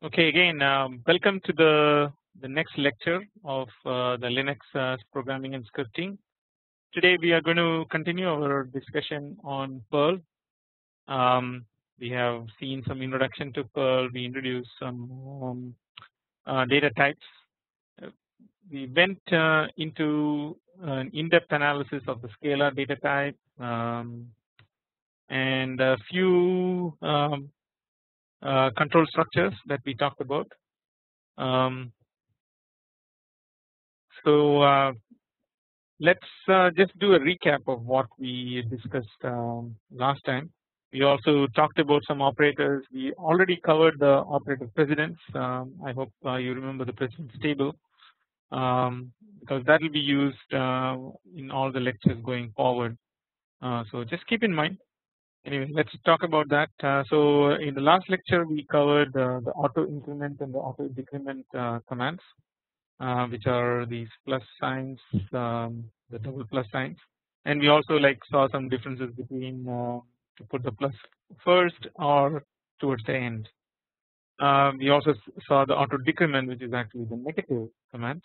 Okay, again, welcome to the next lecture of the Linux programming and scripting. Today we are going to continue our discussion on Perl. We have seen some introduction to Perl. We introduced some data types. We went into an in-depth analysis of the scalar data type and a few control structures that we talked about. So let's just do a recap of what we discussed last time. We also talked about some operators. We already covered the operator precedence. I hope you remember the precedence table because that will be used in all the lectures going forward. So just keep in mind. Anyway, let's talk about that. So in the last lecture we covered the auto increment and the auto decrement commands. Which are these plus signs, the double plus signs, and we also saw some differences between to put the plus first or towards the end. We also saw the auto decrement, which is actually the negative commands,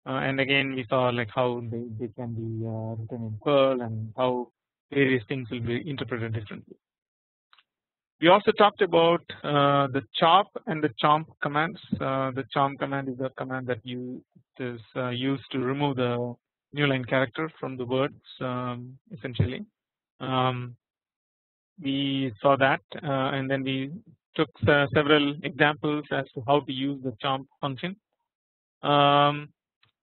and again we saw how they can be written in Perl and how various things will be interpreted differently. We also talked about the chop and the chomp commands. The chomp command is a command that is used to remove the new line character from the words essentially. We saw that and then we took several examples as to how to use the chomp function,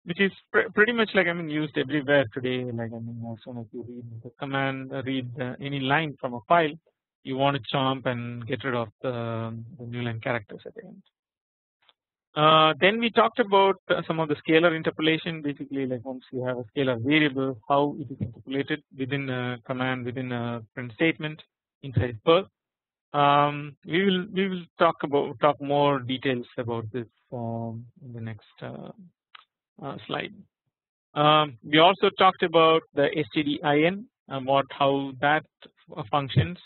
which is pretty much used everywhere today. As soon as you read the command, read any line from a file, you want to chomp and get rid of the new line characters at the end. Then we talked about some of the scalar interpolation. Basically, once you have a scalar variable, how it is interpolated within a command, within a print statement inside Perl. We will talk more details about this in the next slide. We also talked about the stdin, about how that functions.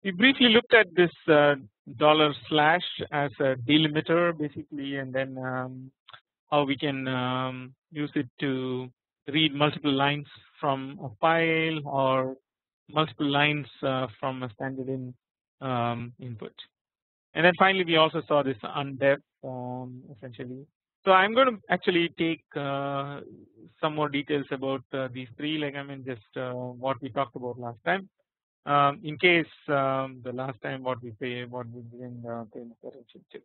We briefly looked at this $/ as a delimiter basically, and then how we can use it to read multiple lines from a file or multiple lines from a standard input. And then finally we also saw this undef essentially. So I'm going to actually take some more details about these three, just what we talked about last time. In case the last time what we didn't pay attention to.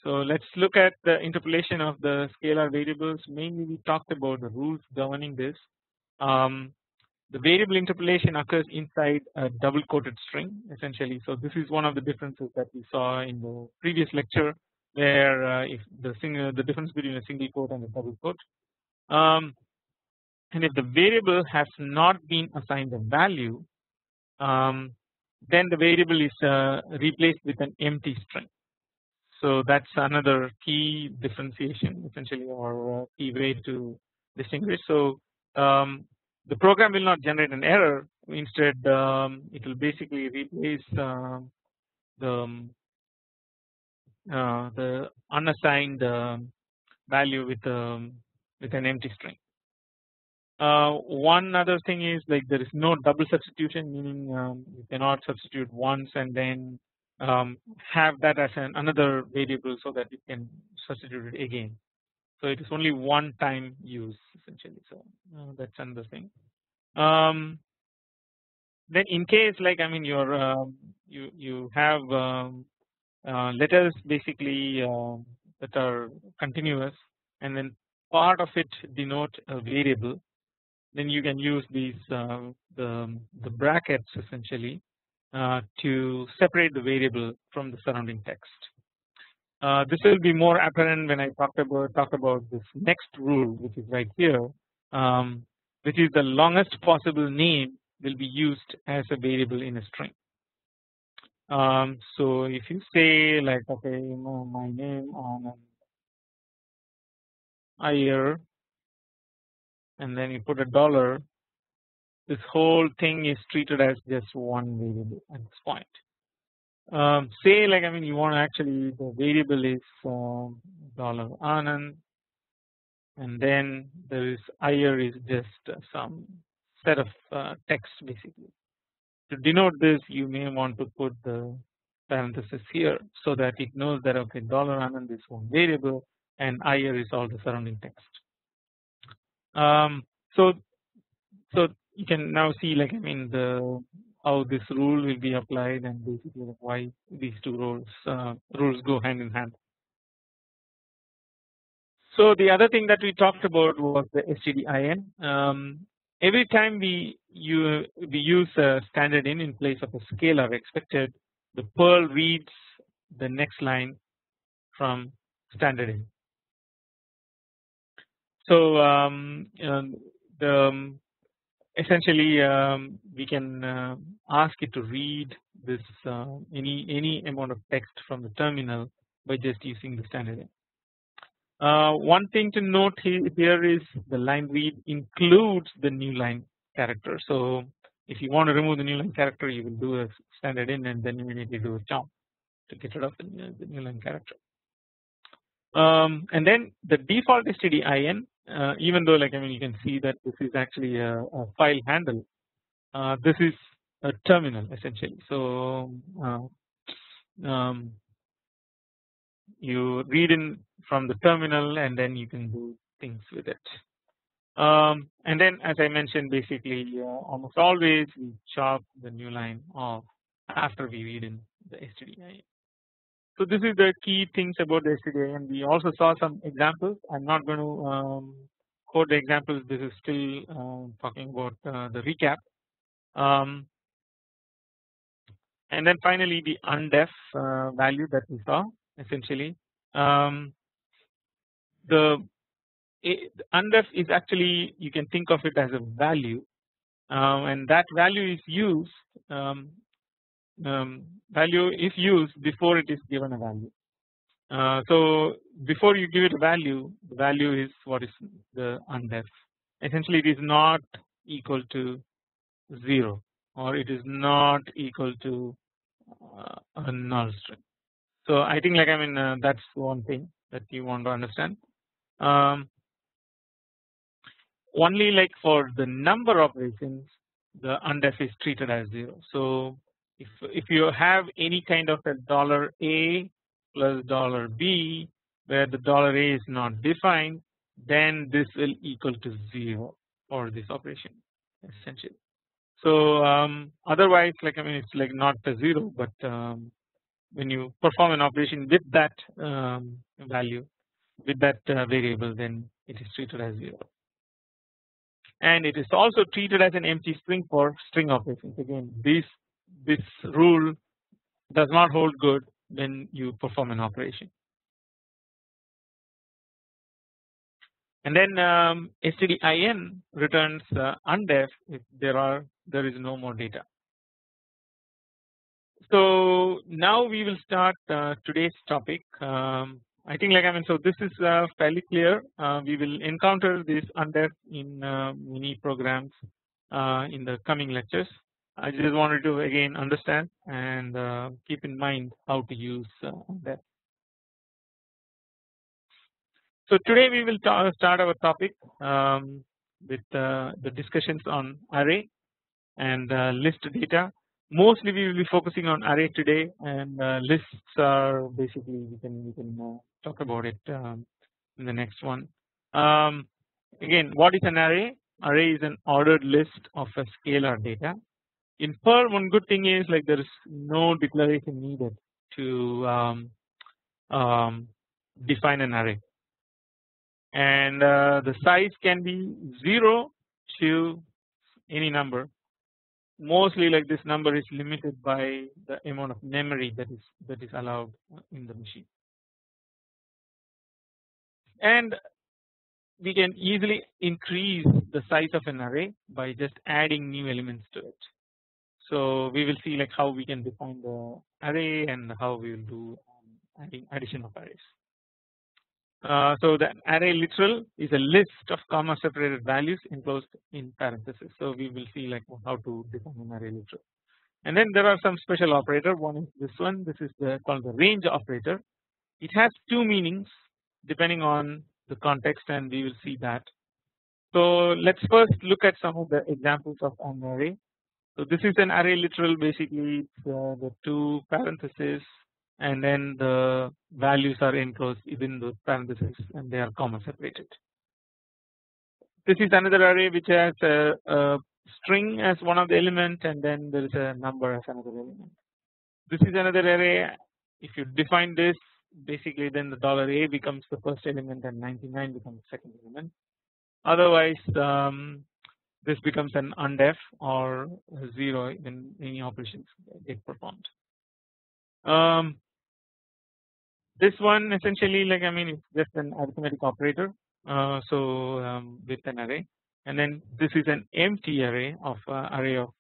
So let's look at the interpolation of the scalar variables. Mainly we talked about the rules governing this. The variable interpolation occurs inside a double quoted string essentially. So this is one of the differences that we saw in the previous lecture, where if the difference between a single quote and a double quote, and if the variable has not been assigned a value, then the variable is replaced with an empty string. So that's another key differentiation essentially, or key way to distinguish. So the program will not generate an error. Instead, it will basically replace the unassigned value with an empty string. One other thing is there is no double substitution, meaning you cannot substitute once and then have that as another variable so that you can substitute it again. So it is only one time use essentially. So that's another thing. Then in case you have letters basically that are continuous, and then part of it denote a variable, then you can use these the brackets essentially to separate the variable from the surrounding text. This will be more apparent when I talk about this next rule, which is right here, which is the longest possible name will be used as a variable in a string. So if you say okay, my name on Iyer, and then you put a $, this whole thing is treated as just one variable at this point. say like you want to actually the variable is dollar $Anand, and then there is higher is just some set of text basically. To denote this, you may want to put the parenthesis here so that it knows that okay, dollar $Anand is one variable and higher is all the surrounding text. So you can now see like the how this rule will be applied and basically like why these two rules go hand in hand. So the other thing that we talked about was the stdin. Every time we use a standard in place of a scalar expected, the Perl reads the next line from standard in. So essentially we can ask it to read this any amount of text from the terminal by just using the standard in. One thing to note here is the line read includes the new line character. So if you want to remove the new line character, you will do a standard in and then immediately do a jump to get rid of the new line character. And then the default stdin, even though like you can see that this is actually a file handle, this is a terminal essentially. So you read in from the terminal and then you can do things with it. And then as I mentioned, basically almost always we chop the new line off after we read in the stdin. So this is the key things about the stdin. We also saw some examples. I'm not going to quote the examples. This is still talking about the recap. And then finally the undef value that we saw essentially. The undef is actually, you can think of it as a value, and that value is used before it is given a value. So before you give it a value, the value is what is the undef. Essentially, it is not equal to 0 or it is not equal to a null string. So I think like that's one thing that you want to understand. Only like for the number operations, the undef is treated as 0. So if you have any kind of a $A plus $B where the $A is not defined, then this will equal to 0 for this operation essentially. So otherwise like it's like not a 0, but when you perform an operation with that value, with that variable, then it is treated as 0. And it is also treated as an empty string for string operations. Again, this rule does not hold good when you perform an operation. And then stdin returns undef if there is no more data. So now we will start today's topic. I think like so this is fairly clear. We will encounter this undef in many programs in the coming lectures. I just wanted to again understand and keep in mind how to use undef. So today we will start our topic with the discussions on array and list data. Mostly we will be focusing on array today, and lists are basically we can talk about it in the next one. Again, what is an array? Array is an ordered list of a scalar data. In Perl, one good thing is like there is no declaration needed to define an array, and the size can be 0 to any number. Mostly like this number is limited by the amount of memory that is allowed in the machine, and we can easily increase the size of an array by just adding new elements to it. So we will see like how we can define the array and how we will do addition of arrays. So the array literal is a list of comma separated values enclosed in parentheses. So we will see like how to define an array literal. And then there are some special operator. One is this one. This is called the range operator. It has two meanings depending on the context, and we will see that. So let's first look at some of the examples of an array. So this is an array literal. Basically, it's the two parentheses, and then the values are enclosed within those parentheses, and they are comma separated. This is another array which has a string as one of the element, and then there is a number as another element. This is another array. If you define this, basically then the $a becomes the first element and 99 becomes the second element. Otherwise, this becomes an undef or 0 when any operations get performed. This one essentially, like it's just an arithmetic operator. With an array, and then this is an empty array of array of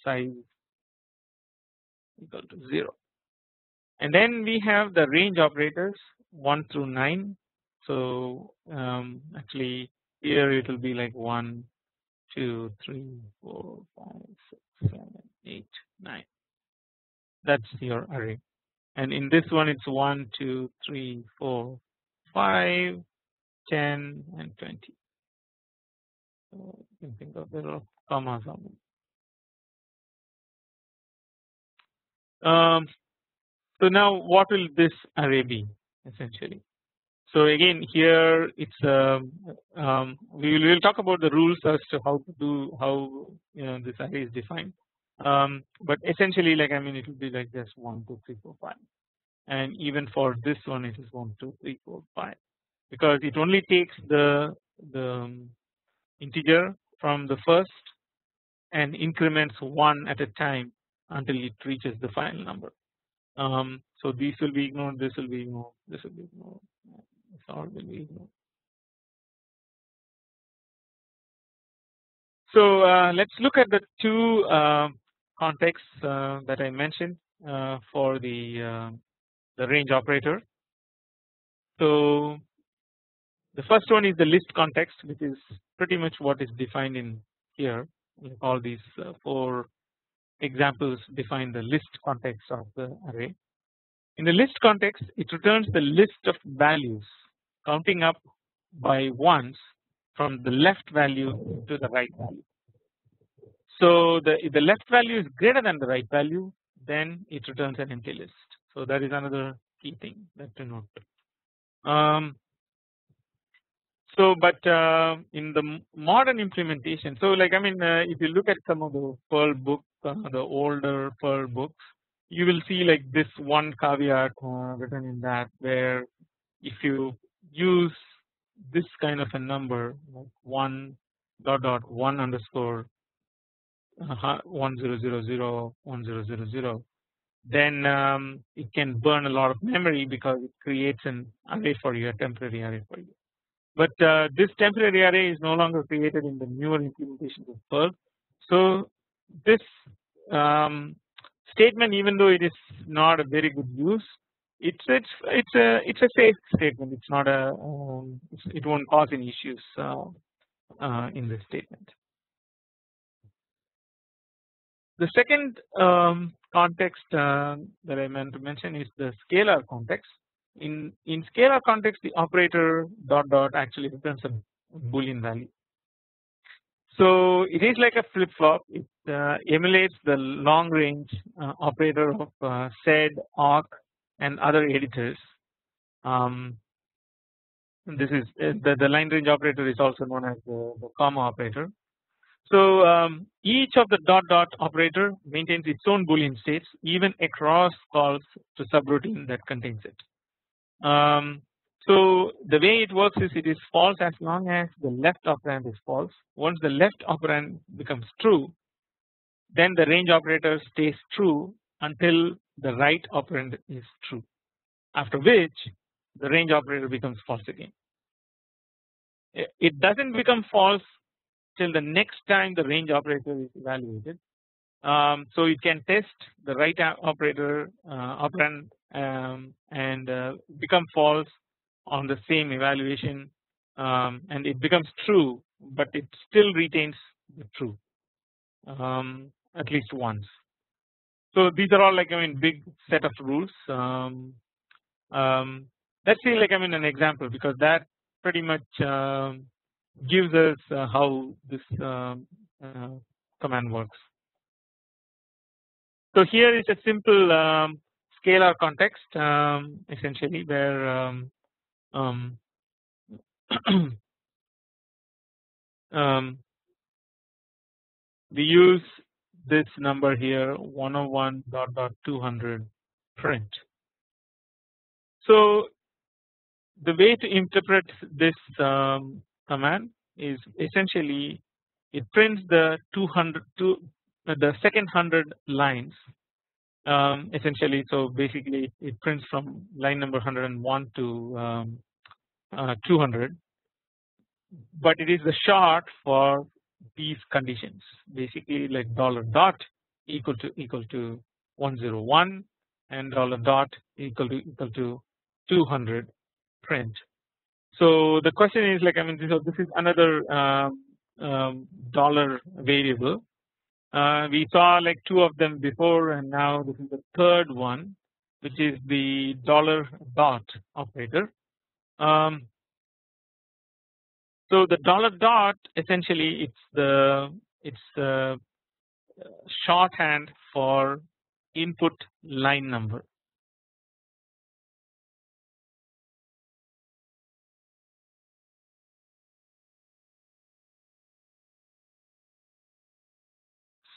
size equal to 0. And then we have the range operators 1 through 9. So actually here it will be like 1, 2, 3, 4, 5, 6, 7, 8, 9. That's your array. And in this one it's 1, 2, 3, 4, 5, 10, and 20. So you can think of there are commas on them. So now what will this array be essentially? So again here it's we will talk about the rules as to how to do this array is defined. But essentially it will be like this 1, 2, 3, 4, 5, and even for this one it is 1, 2, 3, 4, 5, because it only takes the integer from the first and increments 1 at a time until it reaches the final number. So these will be ignored, this will be ignored, this will be ignored, this all will be ignored. So let's look at the two contexts that I mentioned for the range operator. So the first one is the list context, which is pretty much what is defined in here. Like all these 4 examples define the list context of the array. In the list context, it returns the list of values counting up by ones from the left value to the right value. So if the left value is greater than the right value, then it returns an empty list. So that is another key thing that to note. But in the modern implementation, so if you look at some of the Perl books, the older Perl books, you will see like this one caveat written in that, where if you use this kind of a number like 1 dot dot 1 underscore 1000 1000, then it can burn a lot of memory because it creates an array for you, a temporary array for you. But this temporary array is no longer created in the newer implementations of Perl. So this statement, even though it is not a very good use, it's a safe statement. It's not a it won't cause any issues in this statement. The second context that I meant to mention is the scalar context. In scalar context, the operator dot dot actually returns a Boolean value. So it is like a flip flop. It emulates the long range operator of sed, awk, and other editors. This is the line range operator is also known as the comma operator. So each of the dot dot operator maintains its own Boolean states even across calls to subroutine that contains it. So the way it works is it is false as long as the left operand is false. Once the left operand becomes true, then the range operator stays true until the right operand is true, after which the range operator becomes false again. It doesn't become false till the next time the range operator is evaluated. So it can test the right operator operand and become false on the same evaluation, and it becomes true, but it still retains the true at least once. So these are all like big set of rules. Let's see an example, because that pretty much gives us how this uh, command works. So here is a simple scalar context, essentially, where um, we use this number here 101 dot dot 200 print. So the way to interpret this command is essentially it prints the 200 to the second 100 lines essentially. So basically it prints from line number 101 to 200, but it is the short for these conditions, basically like dollar dot equal to 101 and dollar dot equal to 200 print. So the question is this is another dollar variable. We saw like two of them before, and now this is the third one, which is the dollar dot operator. So the dollar dot essentially it's the shorthand for input line number.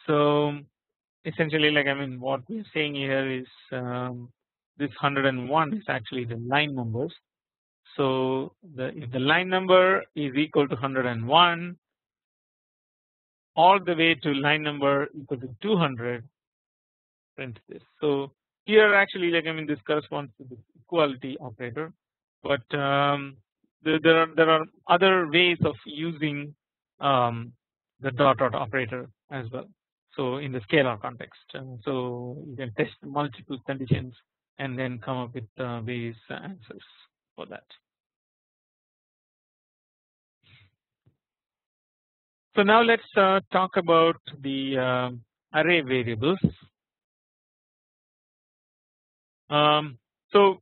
So essentially what we're saying here is this 101 is actually the line numbers. So if the line number is equal to 101 all the way to line number equal to 200, print this. So here actually this corresponds to the equality operator, but there are other ways of using the dot dot operator as well. So in the scalar context, so you can test multiple conditions and then come up with various answers for that. So now let's talk about the array variables. So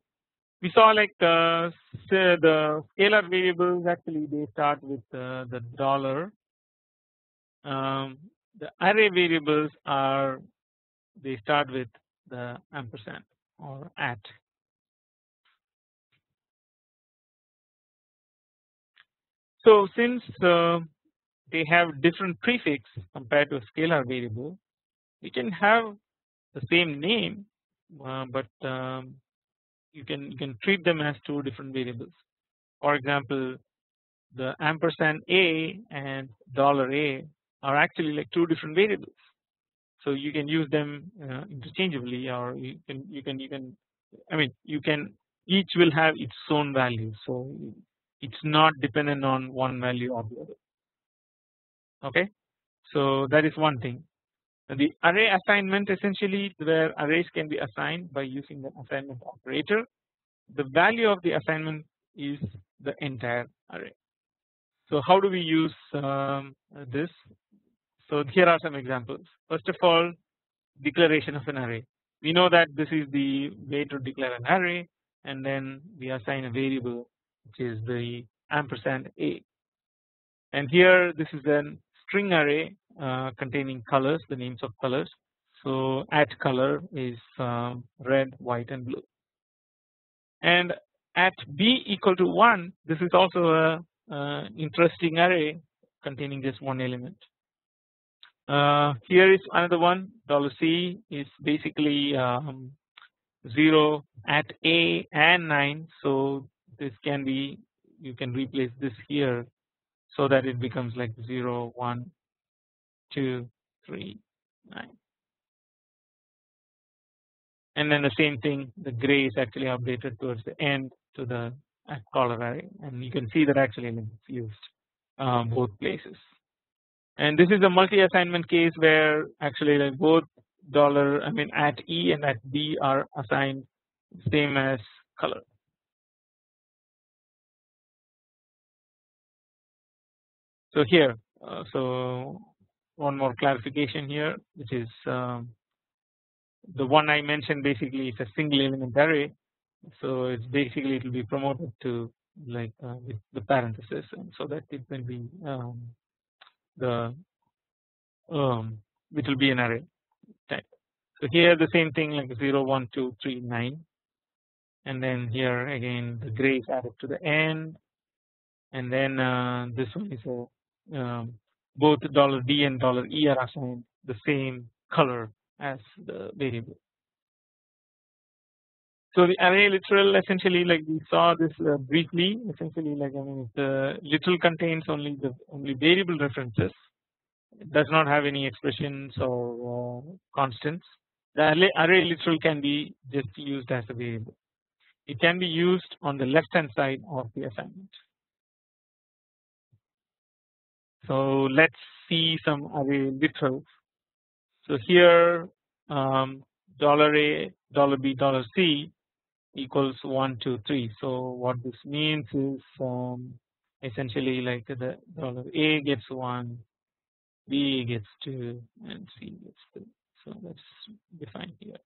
we saw like the scalar variables actually they start with the dollar. The array variables they start with the ampersand or at. So since they have different prefix compared to a scalar variable, we can have the same name, but you can treat them as two different variables. For example, the ampersand a and dollar $a are actually like two different variables. So you can use them interchangeably, or you can each will have its own value. So it's not dependent on one value or the other. Okay, so that is one thing. The array assignment essentially where arrays can be assigned by using the assignment operator. The value of the assignment is the entire array. So how do we use this? So here are some examples. First of all, declaration of an array. We know that this is the way to declare an array, and then we assign a variable which is the ampersand a. And here this is a string array containing colors, the names of colors. So at color is red, white, and blue. And at b equal to 1, this is also a interesting array containing just one element. Here is another one. $C is basically 0 at a and 9. So this can be, you can replace this here so that it becomes like 0 1 2 3 9. And then the same thing, the gray is actually updated towards the end to the at color array, and you can see that actually it's used both places. And this is a multi-assignment case where actually like both at E and at B are assigned same as color. So here, so one more clarification here, which is the one I mentioned basically is a single element array, so it's basically it will be promoted to like with the parenthesis, and so that it will be the it will be an array type. So here the same thing like 0 1 2 3 9, and then here again the gray is added to the end, and then this one is a both $D and $E are assigned the same color as the variable. So the array literal essentially like we saw this briefly, essentially like I mean if the literal contains only variable references, it does not have any expressions or constants. The array literal can be just used as a variable. It can be used on the left hand side of the assignment. So let's see some array literals. So here $A, $B, $C equals 1 2 3. So what this means is essentially like the $A gets 1, B gets 2, and C gets 3. So let's define here.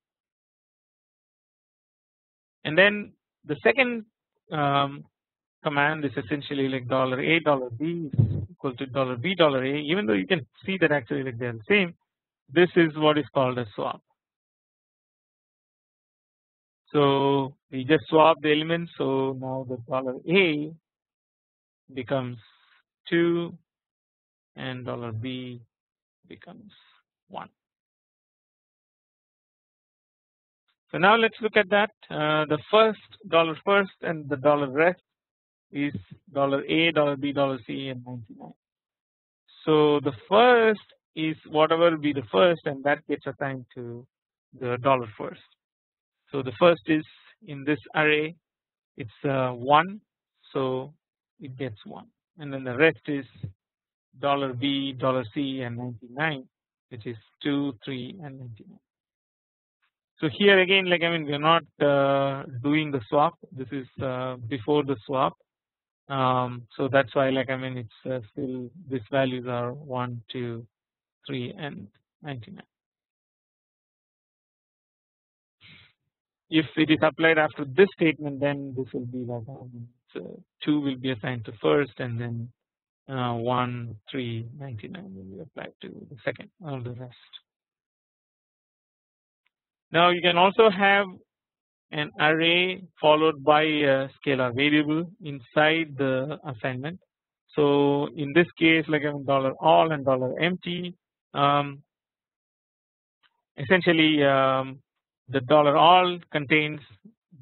And then the second command is essentially like $A, $B is equal to $B, $A. Even though you can see that actually like they are the same, this is what is called a swap. So we just swap the elements. So now the $A becomes 2 and $B becomes 1. So now let's look at that. The first $first and the $rest is $A, $B, $C, and 99. So the first is whatever will be the first, and that gets assigned to the $first. So the first is in this array, it's 1, so it gets 1, and then the rest is $B, $C, and 99, which is 2, 3, and 99. So here again, like I mean, we are not doing the swap. This is before the swap. So that's why like I mean it's still these values are 1 2 3 and 99. If it is applied after this statement, then this will be like 2 will be assigned to first, and then 1 3 99 will be applied to the second, all the rest. Now you can also have an array followed by a scalar variable inside the assignment. So in this case, like $all and $empty, essentially the $all contains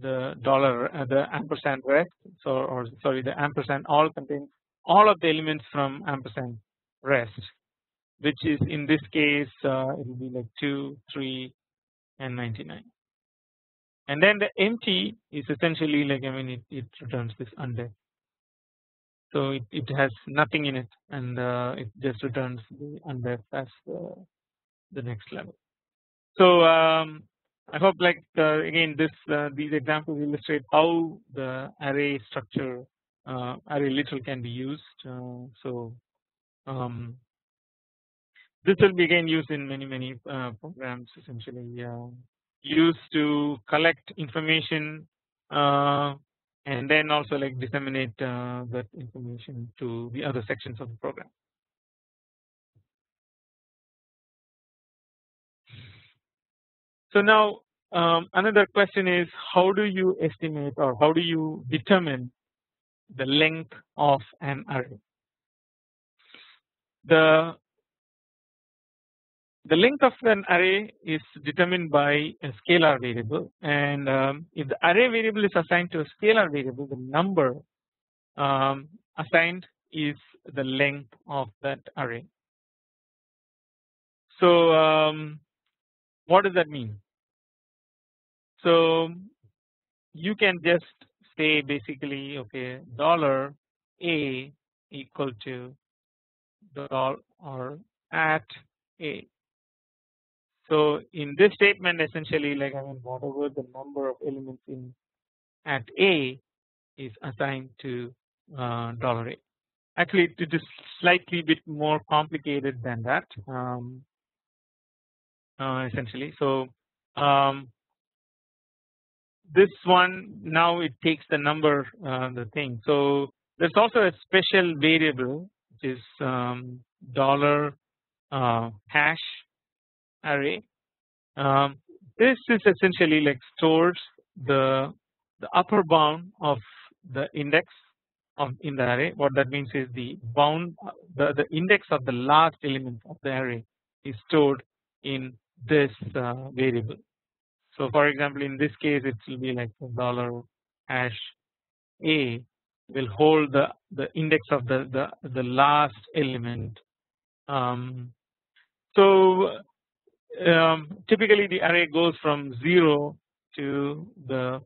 the the ampersand rest. So or sorry, the ampersand all contains all of the elements from ampersand rest, which is in this case it will be like 2, 3, and 99. And then the empty is essentially like I mean it returns this undef. So it has nothing in it, and it just returns the undef as the next level. So I hope like again this these examples illustrate how the array structure array literal can be used. So this will be again used in many programs, essentially used to collect information and then also like disseminate that information to the other sections of the program. So now another question is, how do you estimate or how do you determine the length of an array? The length of an array is determined by a scalar variable, and if the array variable is assigned to a scalar variable, the number assigned is the length of that array. So what does that mean? So you can just say basically okay $A equal to or at A. So in this statement essentially like I mean whatever the number of elements in at A is assigned to $A. Actually it is slightly bit more complicated than that essentially. So this one now it takes the number the thing. So there's also a special variable which is dollar hash array. This is essentially like stores the upper bound of the index of in the array. What that means is the bound the index of the last element of the array is stored in this variable. So for example, in this case it will be like dollar hash a will hold the index of the last element. So typically the array goes from 0 to the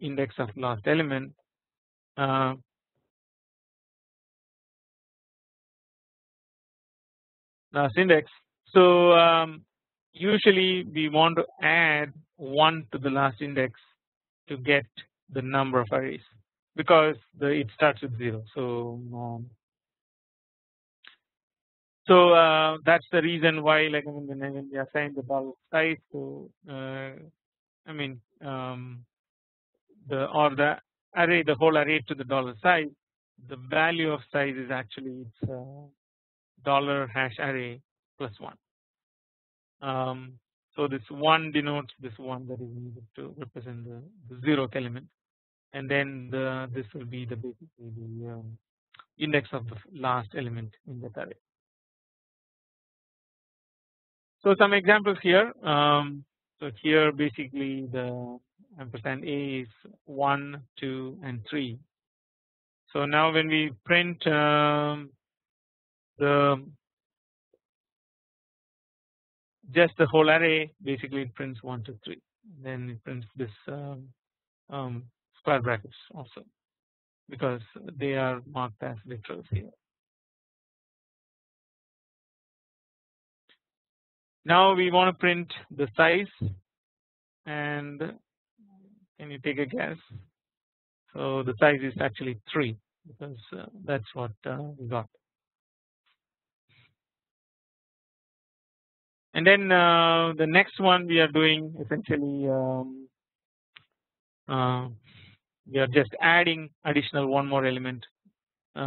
index of last element. Last index. So usually we want to add 1 to the last index to get the number of arrays because it starts with 0. So that's the reason why, like I mean, when we assign the dollar size, so I mean the array, the whole array to the dollar size, the value of size is actually it's dollar hash array plus 1. So this 1 denotes this 1 that is needed to represent the 0th element, and then this will be basically the index of the last element in that array. So some examples here. So here basically the ampersand a is 1, 2, and 3. So now when we print just the whole array, basically it prints 1, 2, 3. Then it prints this square brackets also because they are marked as literals here. Now we want to print the size, and can you take a guess? So the size is actually 3 because that's what we got. And then the next one we are doing essentially we are just adding additional one more element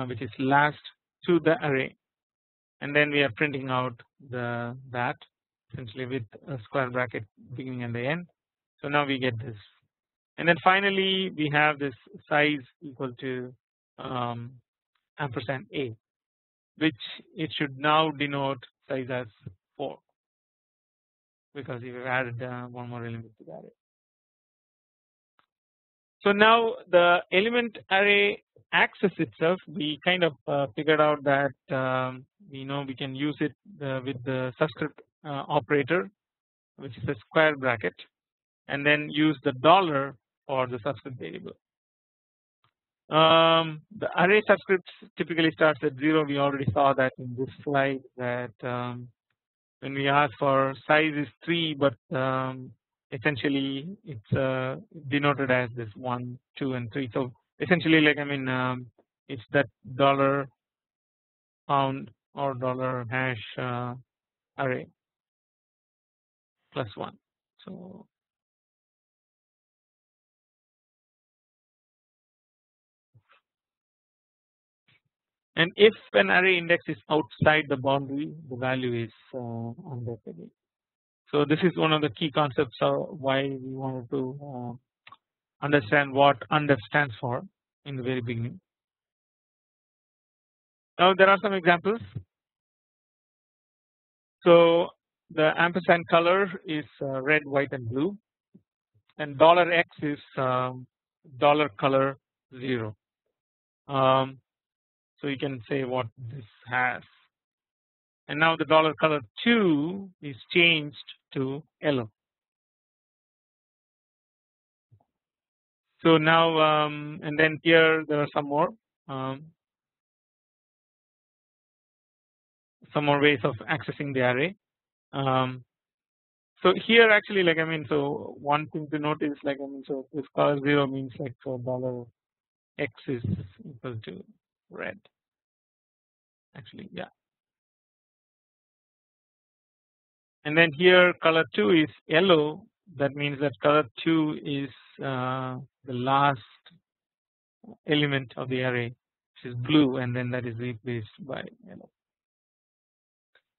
which is last to the array, and then we are printing out that essentially with a square bracket beginning and the end. So now we get this, and then finally we have this size equal to ampersand a, which it should now denote size as 4 because we have added one more element to the array. So now the element array access itself, we kind of figured out that we know we can use it with the subscript operator, which is a square bracket, and then use the dollar for the subscript variable. The array subscript typically starts at 0. We already saw that in this slide that when we ask for size is 3, but essentially it's denoted as this 1, 2, and 3. So essentially, like I mean, it's that dollar pound or dollar hash array plus 1. So and if an array index is outside the boundary, the value is undefined. So this is one of the key concepts of why we wanted to understand what undef stands for in the very beginning. Now there are some examples. So the ampersand color is red, white, and blue, and dollar $x is dollar color 0. So you can say what this has, and now the dollar color 2 is changed to yellow. So now and then here there are some more ways of accessing the array. So here actually, like I mean, so one thing to note is, like I mean, so this color 0 means like so dollar $x is equal to red. Actually, yeah. And then here color 2 is yellow that means that color 2 is the last element of the array, which is blue, and then that is replaced by yellow.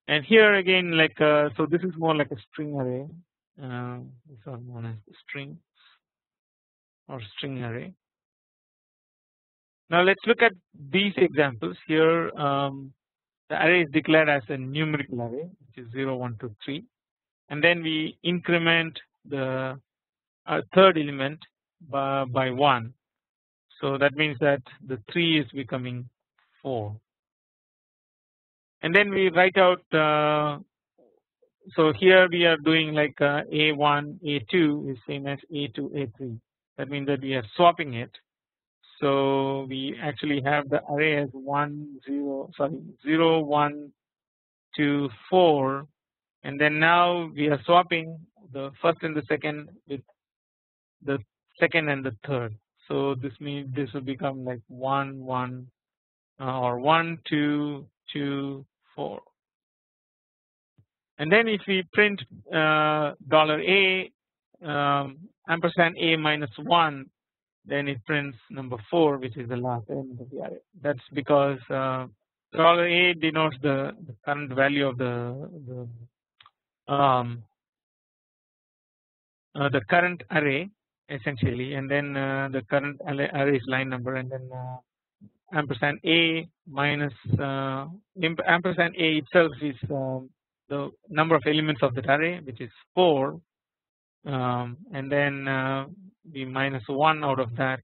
And here again, like so this is more like a string array. These are known as string or string array. Now let's look at these examples here. The array is declared as a numerical array, which is 0, 1, 2, 3, and then we increment the third element by 1. So that means that the 3 is becoming 4, and then we write out. So here we are doing like A1, A2 is same as A2, A3. That means that we are swapping it. So we actually have the array as 0, 1, 2, 4, and then now we are swapping the first and the second with the second and the third. So this means this will become like 1, 1 or 1, 2, 2, 4. And then if we print $A ampersand A minus 1, then it prints number 4, which is the last element of the array. That's because $A denotes the current value of the current array essentially, and then the current array is line number, and then ampersand A minus ampersand A itself is the number of elements of that array, which is 4, and then we minus 1 out of that.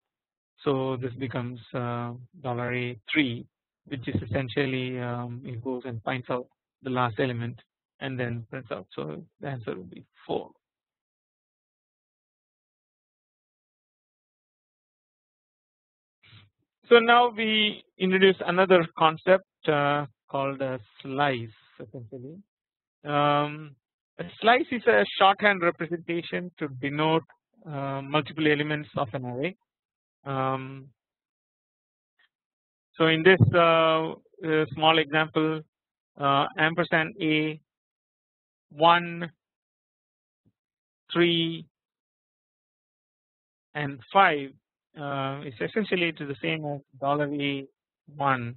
So this becomes $A3, which is essentially it goes and finds out the last element and then prints out. So the answer will be 4. So now we introduce another concept called a slice. Essentially, a slice is a shorthand representation to denote multiple elements of an array. So in this small example, ampersand A 1, 3, and 5 is essentially to the same as $A1,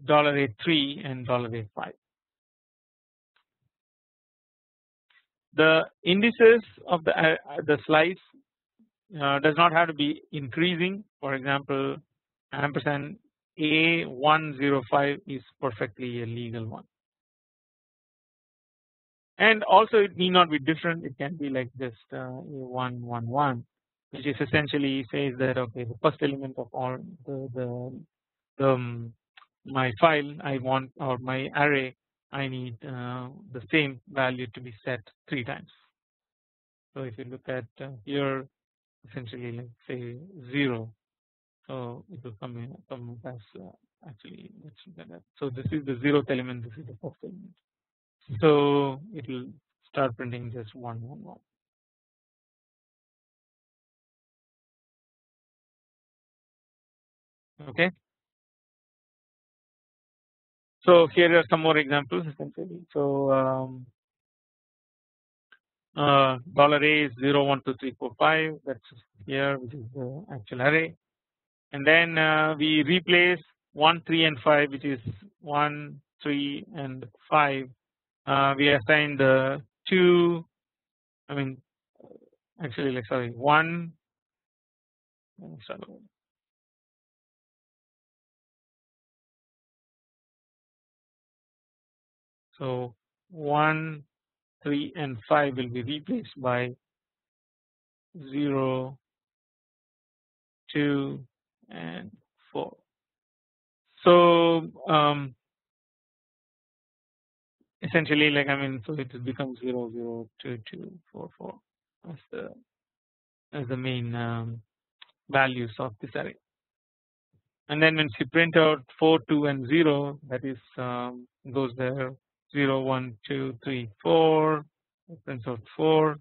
$A3, and $A5. The indices of the slice does not have to be increasing. For example, ampersand A105 is perfectly a legal one, and also it need not be different. It can be like just A111, which is essentially says that okay, the first element of all my file I want, or my array, I need the same value to be set 3 times. So if you look at here, essentially like say 0, so it will come as actually let's look at that. So this is the 0th element, this is the first element. So it will start printing just 1, 1, 1. Okay. So here are some more examples essentially. So $A is 0, 1, 2, 3, 4, 5. That's here, which is the actual array, and then we replace 1, 3, and 5, which is 1, 3, and 5. We assign the 2. I mean, actually, like sorry, 1. So 1, 3, and 5 will be replaced by 0, 2, and 4. So essentially, like I mean, so it becomes 0, 0, 2, 2, 4, 4 as the main values of this array. And then when you print out 4, 2, and 0, that is goes there 0, 1, 2, 3, 4. It prints out 4.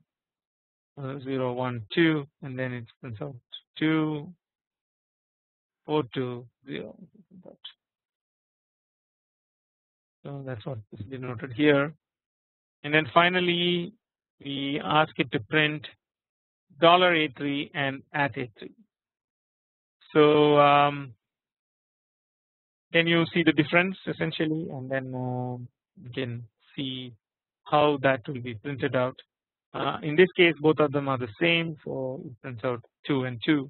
0, 1, 2, and then it prints out 2, 4, 2, 0. So that's what is denoted here. and then finally we ask it to print $A3 and at A3. So can you see the difference essentially, and then you can see how that will be printed out. In this case both of them are the same, so it prints out 2 and 2.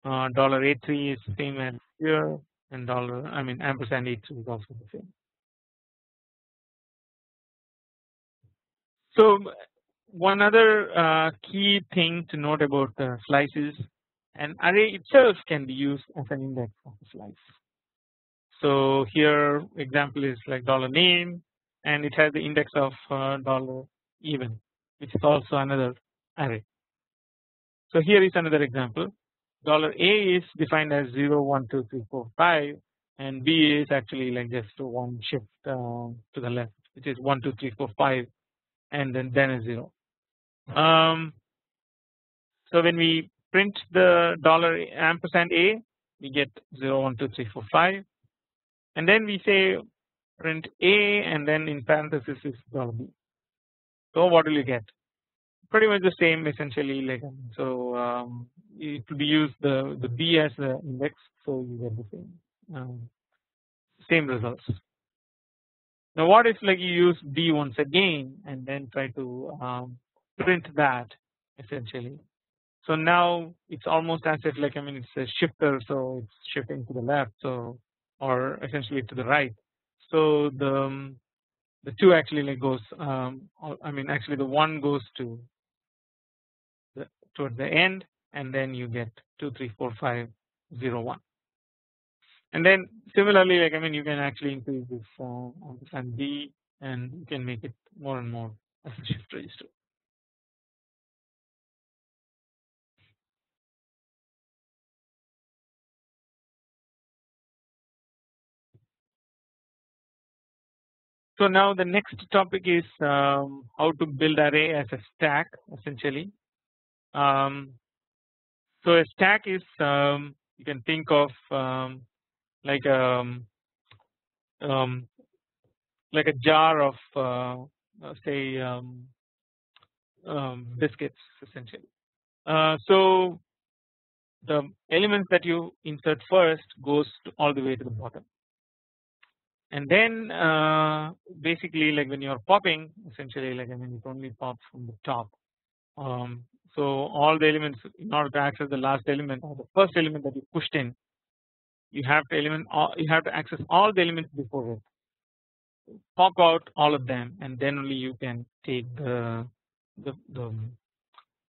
$A3 is same as here, and ampersand A3 is also the same. So one other key thing to note about the slices, an array itself can be used as an index of a slice. So here example is like $name, and it has the index of $even, which is also another array. So here is another example. $A is defined as 0, 1, 2, 3, 4, 5, and B is actually like just one shift to the left, which is 1, 2, 3, 4, 5, and then a 0. So when we print the $A, we get 0, 1, 2, 3, 4, 5, and then we say print A, and then in parenthesis is $B. So what will you get? Pretty much the same essentially, like so it will be used the B as the index, so you get the same results. Now what if like you use B once again and then try to print that essentially? So now it's almost as if like it's a shifter, so it's shifting to the left, so or essentially to the right. So the 2 actually like goes actually the 1 goes to towards the end, and then you get 2, 3, 4, 5, 0, 1. And then similarly like you can actually increase this ampersand B, and you can make it more and more as a shift register. So now the next topic is how to build array as a stack essentially. So a stack is you can think of like like a jar of say biscuits essentially. So the elements that you insert first goes all the way to the bottom, and then basically like when you are popping essentially like it only pops from the top. So all the elements, in order to access the last element or the first element that you pushed in, you have to access all the elements before it, pop out all of them, and then only you can take the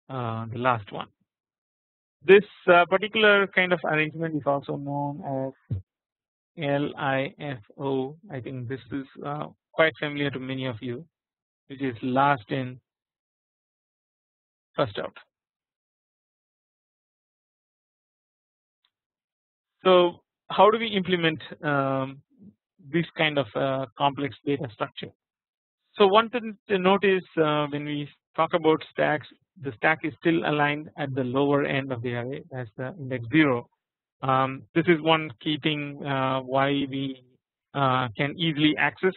last one. This particular kind of arrangement is also known as LIFO. I think this is quite familiar to many of you, which is last in first out. So how do we implement this kind of complex data structure? So one thing to notice when we talk about stacks, the stack is still aligned at the lower end of the array as the index 0. This is one key thing why we can easily access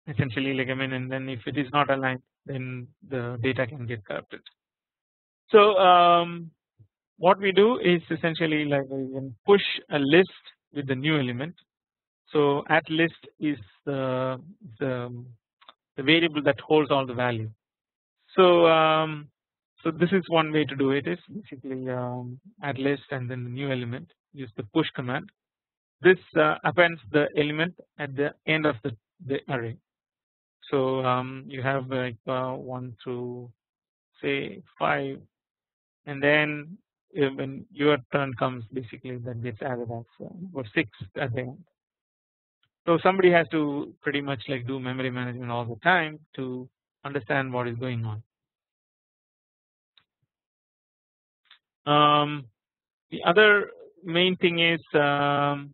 essentially like and then if it is not aligned, then the data can get corrupted. So what we do is essentially like we can push a list with the new element. So at list is the variable that holds all the value. So so this is one way to do it, is basically add list and then the new element, use the push command. This appends the element at the end of the array. So you have like 1 through say 5, and then when your turn comes, basically that gets added as number 6 at the end. So somebody has to pretty much like do memory management all the time to understand what is going on. The other main thing is the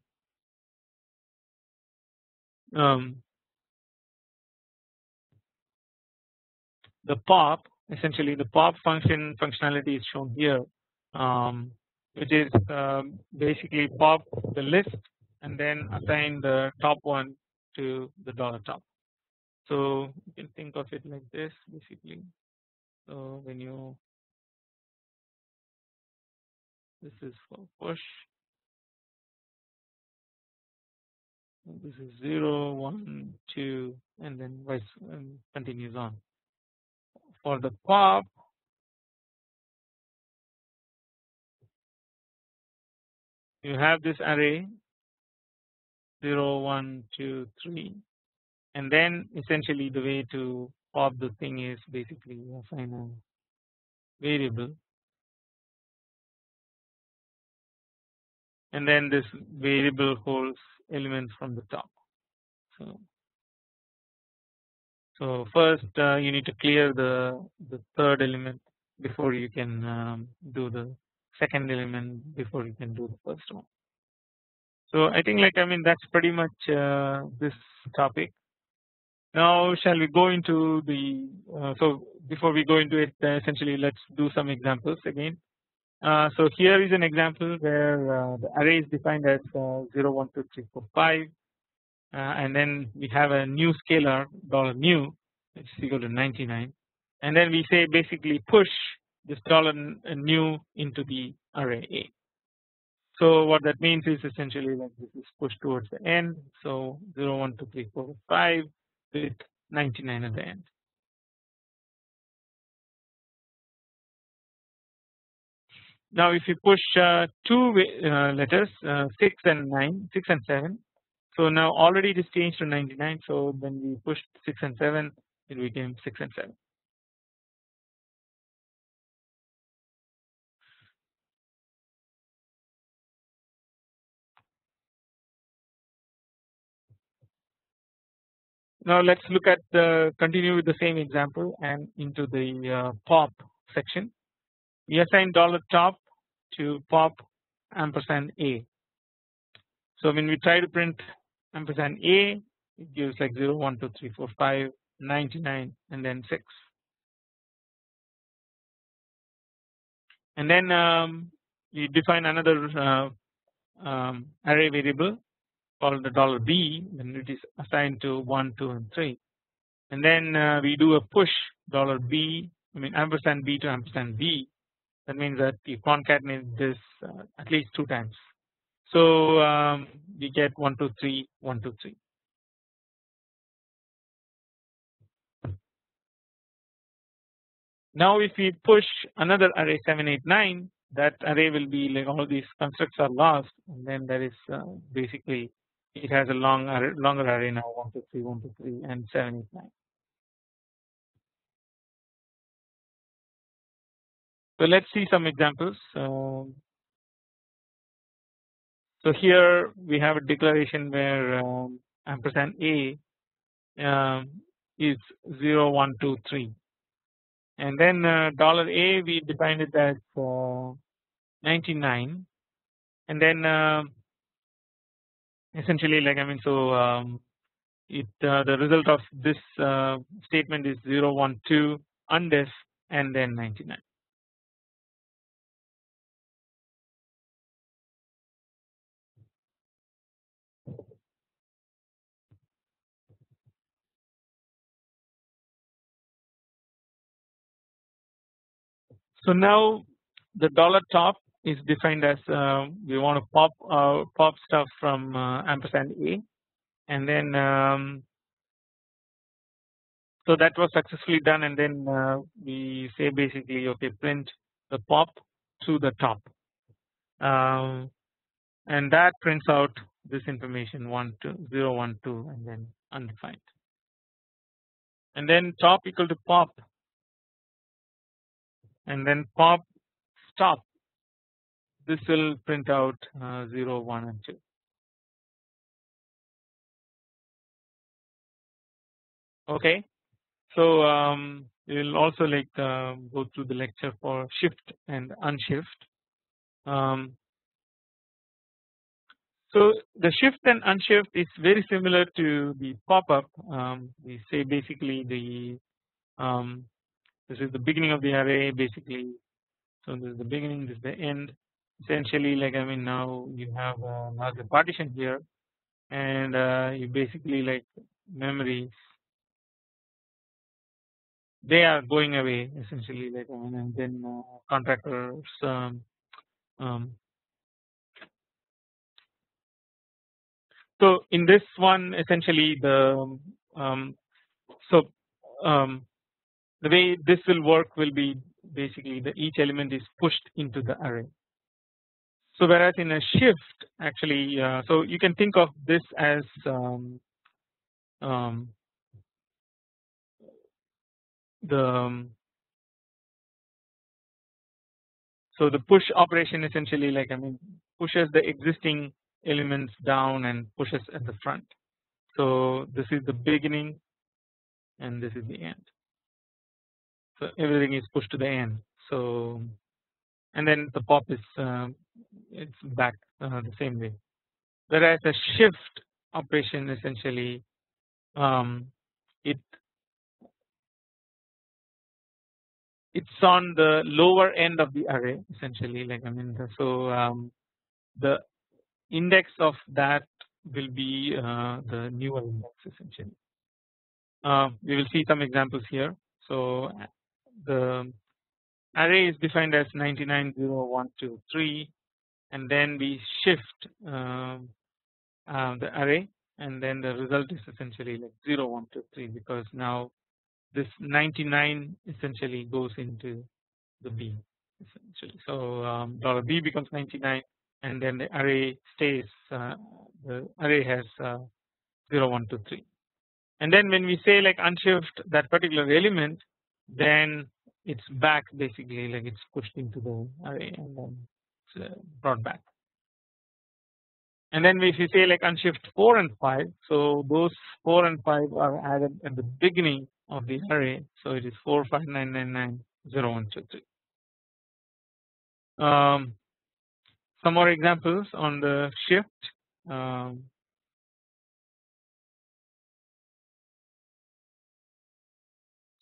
pop. Essentially the pop functionality is shown here, which is basically pop the list and then assign the top one to the $top. So you can think of it like this basically. So when you, this is for push, and this is 0 1 2 and then vice and continues on. For the pop, you have this array 0 1 2 3, and then essentially the way to pop the thing is basically you assign a variable, and then this variable holds elements from the top. So first you need to clear the third element before you can do the second element before you can do the first one. So I think like that's pretty much this topic. Now shall we go into the so before we go into it, essentially let's do some examples again. So here is an example where the array is defined as 0 1 2 3 4 5, and then we have a new scalar $new which is equal to 99, and then we say basically push this $new into the array A. So what that means is essentially like this is pushed towards the end. So 0 1 2 3 4 5 with 99 at the end. Now if you push two letters 6 and 9, 6 and 7. So now already it is changed to 99. So when we pushed 6 and 7, it became 6 and 7. Now let's look at continue with the same example and into the pop section. We assign $top to pop ampersand A. So when we try to print ampersand A, it gives like 0 1 2 3 4 5 99 and then 6. And then we define another array variable called the $B, and it is assigned to 1 2 and 3. And then we do a push $B, ampersand B to ampersand B. That means that you concatenate this at least 2 times. So we get 1 2 3 1 2 3. Now if we push another array 7 8 9, that array will be like all these constructs are lost, and then there is basically it has a longer array now 1 2 3 1 2 3 and 7 8 9. So let's see some examples. So here we have a declaration where ampersand A is 0 1 2 3, and then $A we defined it as 99, and then essentially like the result of this statement is 0 1 2 undef and then 99. So now the $top is defined as we want to pop stuff from ampersand A, and then so that was successfully done, and then we say basically okay, print the pop to the top, and that prints out this information 1 2 0 1 2 and then undefined, and then top equal to pop, and then pop stop, this will print out 0 1 and 2. Okay, so we will also like go through the lecture for shift and unshift. So the shift and unshift is very similar to the pop-up. We say basically the this is the beginning of the array basically. So this is the beginning, this is the end. Essentially, like now you have another partition here, and you basically like memories they are going away essentially, like and then contractors. Um, so in this one, essentially um, so um, the way this will work will be basically that each element is pushed into the array. So whereas in a shift, actually, so you can think of this as um, the so the push operation essentially, like pushes the existing elements down and pushes at the front. So this is the beginning and this is the end. So everything is pushed to the end. So and then the pop is it's back the same way. Whereas a shift operation essentially it it's on the lower end of the array essentially, like the index of that will be the newer index essentially. We will see some examples here. So the array is defined as 99 0 1 2 3 and then we shift the array and then the result is essentially like 0 1 2 3 because now this 99 essentially goes into the B essentially. So $B becomes 99 and then the array stays the array has 0 1 2 3 and then when we say like unshift that particular element then it's back basically, like it's pushed into the array and then it's brought back. And then if you say like unshift 4 and 5, so those 4 and 5 are added at the beginning of the array, so it is 4 5 9 9 9 0 1 2 3. Some more examples on the shift.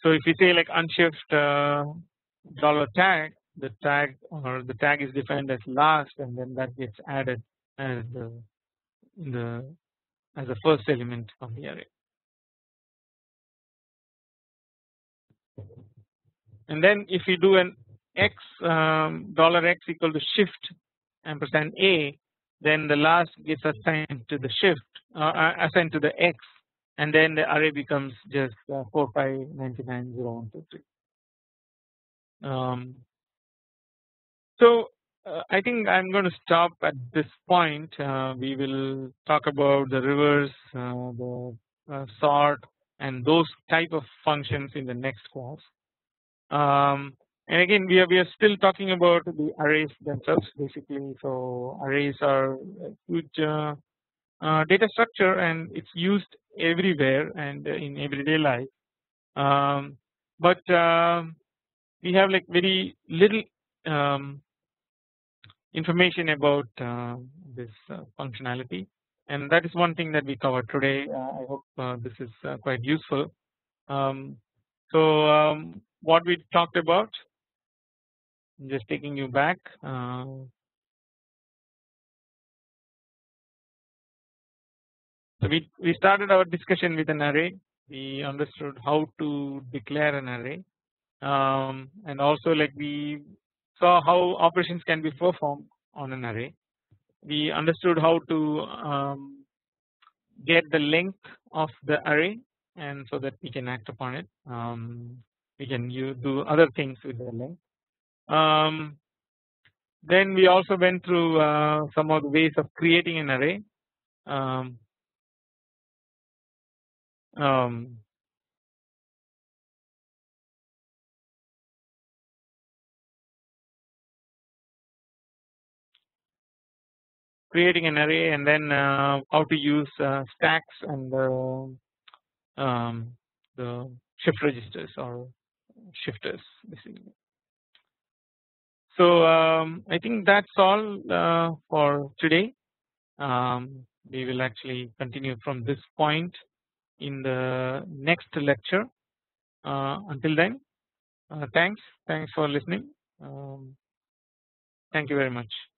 So if you say like unshift dollar tag, the tag is defined as last, and then that gets added as the first element of the array. And then if you do an x $x equal to shift ampersand a, then the last gets assigned to the shift assigned to the x, and then the array becomes just 4 5 99 0 1 2 3. So I think I'm going to stop at this point. We will talk about the reverse, the sort, and those type of functions in the next class. And again, we are still talking about the arrays themselves basically. So arrays are a huge data structure, and it's used everywhere and in everyday life. But we have like very little information about this functionality, and that is one thing that we covered today. I hope this is quite useful. So what we talked about, just taking you back. So we started our discussion with an array. We understood how to declare an array, and also like we saw how operations can be performed on an array. We understood how to get the length of the array, and so that we can act upon it. We can do other things with the length. Then we also went through some of the ways of creating an array. Um, um, Creating an array, and then how to use stacks and the shift registers or shifters basically. So I think that's all for today. We will actually continue from this point in the next lecture. Until then, thanks for listening. Thank you very much.